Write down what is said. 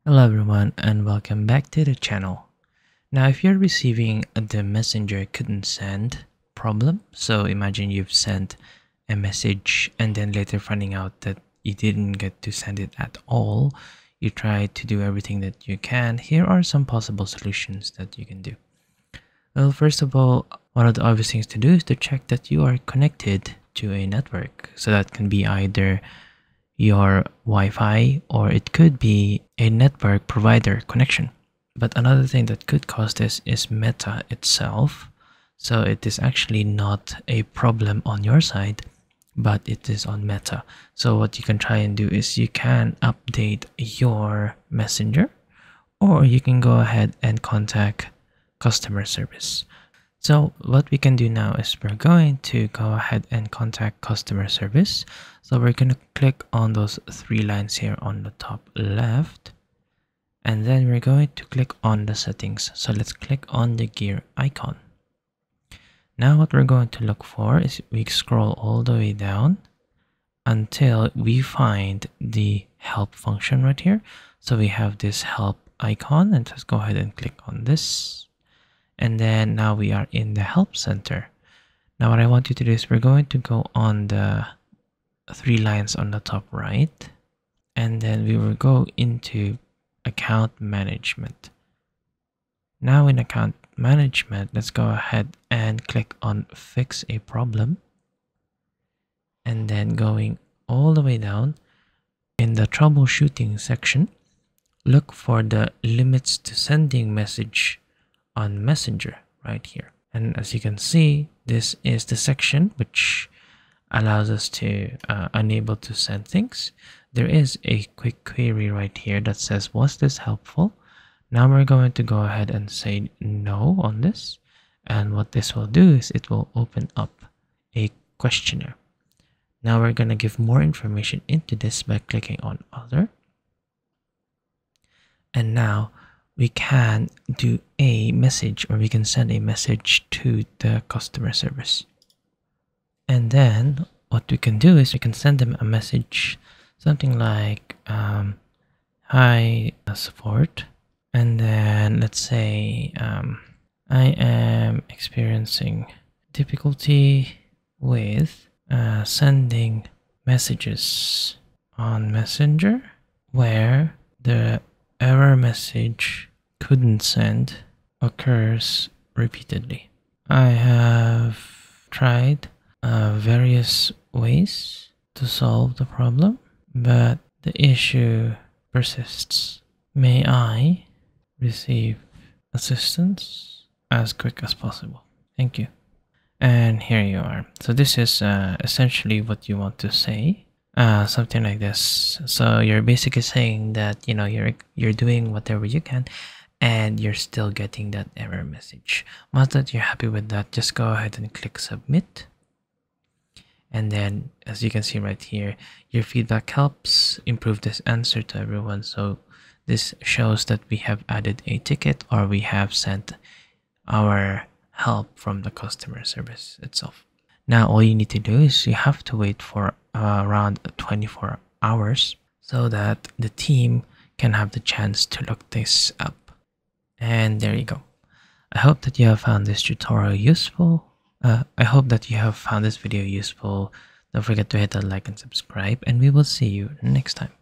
Hello everyone and welcome back to the channel. Now if you're receiving the messenger couldn't send problem, so imagine you've sent a message and then later finding out that you didn't get to send it at all, you try to do everything that you can, here are some possible solutions that you can do. Well, first of all, one of the obvious things to do is to check that you are connected to a network. So that can be either your Wi-Fi or it could be a network provider connection. But another thing that could cause this is Meta itself. So it is actually not a problem on your side, but it is on Meta. So what you can try and do is you can update your messenger, or you can go ahead and contact customer service. So what we can do now is we're going to go ahead and contact customer service. So we're going to click on those three lines here on the top left. And then we're going to click on the settings. So let's click on the gear icon. Now what we're going to look for is we scroll all the way down until we find the help function right here. So we have this help icon and just go ahead and click on this. And then now we are in the help center. Now what I want you to do is we're going to go on the three lines on the top right. And then we will go into account management. Now in account management, let's go ahead and click on fix a problem. And then going all the way down in the troubleshooting section, look for the limits to sending message on Messenger right here. And as you can see, this is the section which allows us to unable to send things. There is a quick query right here that says, was this helpful? Now we're going to go ahead and say no on this. And what this will do is it will open up a questionnaire. Now we're going to give more information into this by clicking on other. And now we can do a message, or we can send a message to the customer service. And then what we can do is we can send them a message, something like, hi support. And then let's say, I am experiencing difficulty with sending messages on Messenger where the error message couldn't send occurs repeatedly. I have tried various ways to solve the problem, but the issue persists. May I receive assistance as quick as possible? Thank you. And here you are. So this is essentially what you want to say. Something like this. So you're basically saying that you're doing whatever you can and you're still getting that error message. Once that you're happy with that, just go ahead and click submit. And then as you can see right here, your feedback helps improve this answer to everyone. So this shows that we have added a ticket, or we have sent our help from the customer service itself. Now all you need to do is you have to wait for around 24 hours so that the team can have the chance to look this up. And there you go. I hope that you have found this tutorial useful. I hope that you have found this video useful. Don't forget to hit that like and subscribe, and we will see you next time.